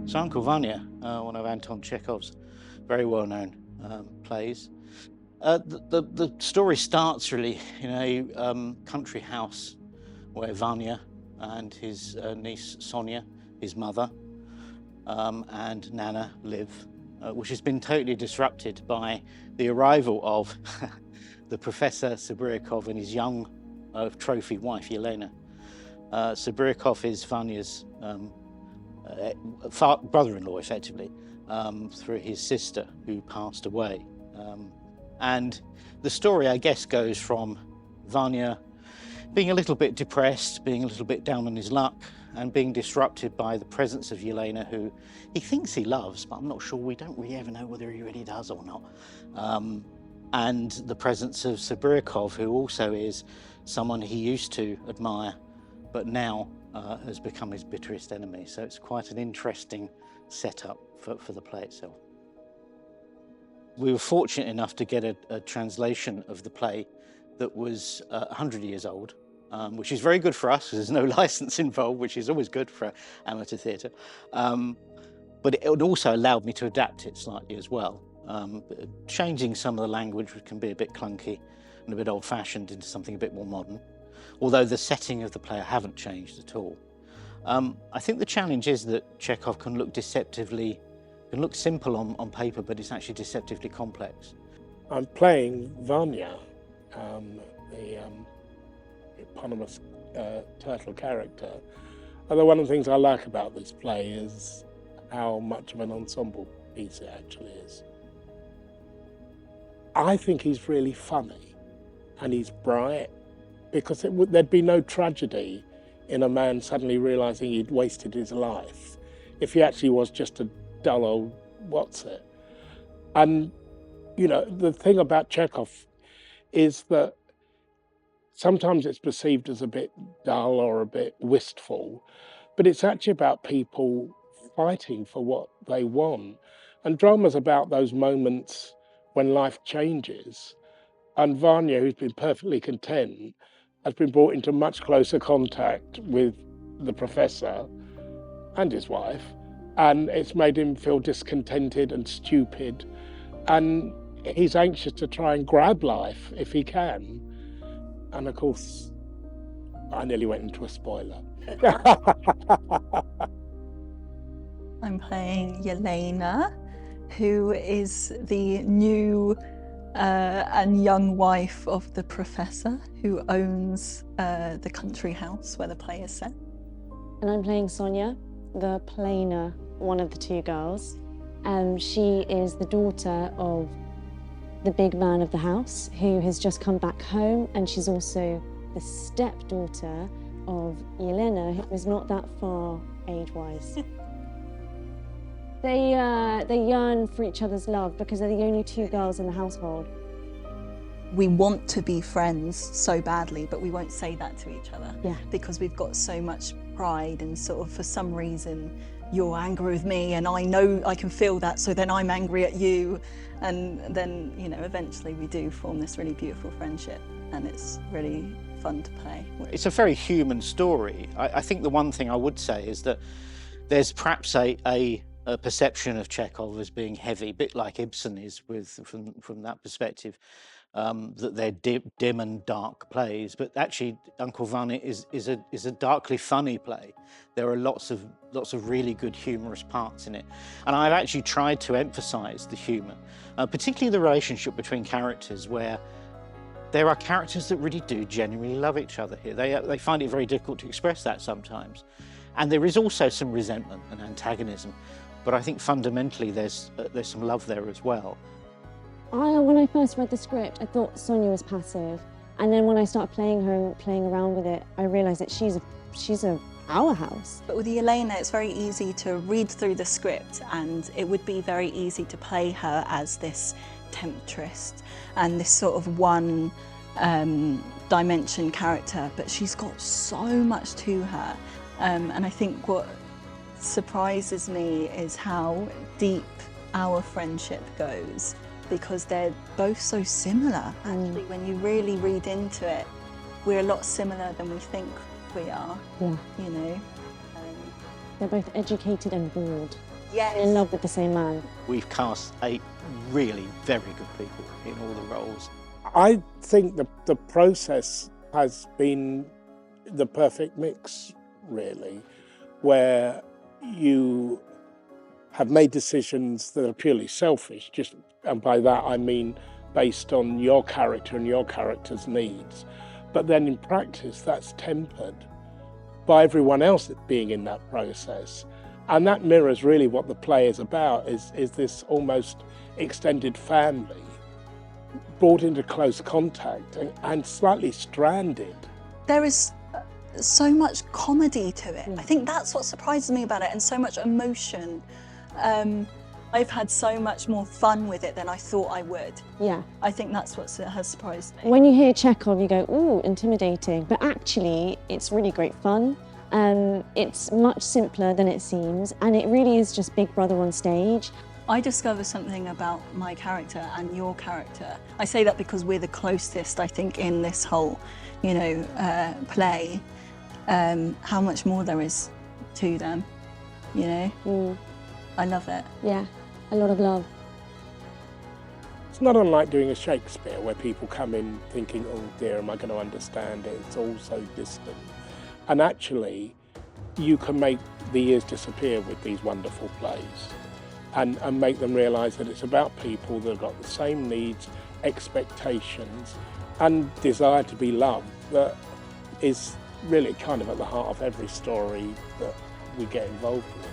So Uncle Vanya, one of Anton Chekhov's very well-known plays. The story starts really in a country house where Vanya and his niece Sonia, his mother, and Nana live, which has been totally disrupted by the arrival of the Professor Sebryankov and his young trophy wife, Yelena. Sebryankov is Vanya's brother-in-law, effectively, through his sister who passed away. And the story, I guess, goes from Vanya being a little bit depressed, being a little bit down on his luck, and being disrupted by the presence of Yelena, who he thinks he loves, but I'm not sure, we don't really ever know whether he really does or not. And the presence of Sebryankov, who also is someone he used to admire, but now has become his bitterest enemy. So it's quite an interesting setup for the play itself. We were fortunate enough to get a translation of the play that was 100 years old, which is very good for us, because there's no license involved, which is always good for amateur theatre. But it also allowed me to adapt it slightly as well, changing some of the language, which can be a bit clunky and a bit old-fashioned, into something a bit more modern. Although the setting of the play I haven't changed at all. I think the challenge is that Chekhov can look simple on paper, but it's actually deceptively complex. I'm playing Vanya, the eponymous turtle character. Although one of the things I like about this play is how much of an ensemble piece it actually is. I think he's really funny and he's bright, because there'd be no tragedy in a man suddenly realising he'd wasted his life if he actually was just a dull old what's-it. And, you know, the thing about Chekhov is that sometimes it's perceived as a bit dull or a bit wistful, but it's actually about people fighting for what they want. And drama's about those moments when life changes. And Vanya, who's been perfectly content, has been brought into much closer contact with the professor and his wife, and it's made him feel discontented and stupid, and he's anxious to try and grab life if he can. And of course, I nearly went into a spoiler. I'm playing Yelena, who is the new and young wife of the professor who owns the country house where the play is set. And I'm playing Sonia, the plainer one of the two girls. She is the daughter of the big man of the house who has just come back home, and she's also the stepdaughter of Yelena, who is not that far age-wise. They yearn for each other's love because they're the only two girls in the household. We want to be friends so badly, but we won't say that to each other. Yeah. Because we've got so much pride, and sort of for some reason you're angry with me and I know I can feel that, so then I'm angry at you. And then, you know, eventually we do form this really beautiful friendship, and it's really fun to play. It's a very human story. I think the one thing I would say is that there's perhaps a perception of Chekhov as being heavy, a bit like Ibsen is from that perspective, that they're dim and dark plays. But actually, Uncle Vanya is a darkly funny play. There are lots of really good humorous parts in it, and I've actually tried to emphasise the humour, particularly the relationship between characters, where there are characters that really do genuinely love each other here. They find it very difficult to express that sometimes, and there is also some resentment and antagonism. But I think fundamentally there's some love there as well. When I first read the script, I thought Sonia was passive, and then when I started playing her and playing around with it, I realised that she's a powerhouse. But with Yelena, it's very easy to read through the script, and it would be very easy to play her as this temptress and this sort of one dimension character, but she's got so much to her. And I think what surprises me is how deep our friendship goes. because they're both so similar. Actually, when you really read into it, we're a lot similar than we think we are. Yeah. You know. They're both educated and bored. Yes. In love with the same man. We've cast 8 really very good people in all the roles. I think the process has been the perfect mix, really, where you have made decisions that are purely selfish, and by that I mean based on your character and your character's needs. But then in practice, that's tempered by everyone else being in that process. And that mirrors really what the play is about, is this almost extended family brought into close contact and slightly stranded. There is so much comedy to it. I think that's what surprises me about it, and so much emotion. I've had so much more fun with it than I thought I would. Yeah. I think that's what has surprised me. When you hear Chekhov, you go, ooh, intimidating. But actually, it's really great fun. It's much simpler than it seems, and it really is just Big Brother on stage. I discovered something about my character and your character. I say that because we're the closest, I think, in this whole, play. How much more there is to them, I love it. Yeah, a lot of love. It's not unlike doing a Shakespeare where people come in thinking, oh dear, am I going to understand it? It's all so distant. And actually, you can make the years disappear with these wonderful plays and make them realise that it's about people that have got the same needs, expectations and desire to be loved that is really kind of at the heart of every story that we get involved with.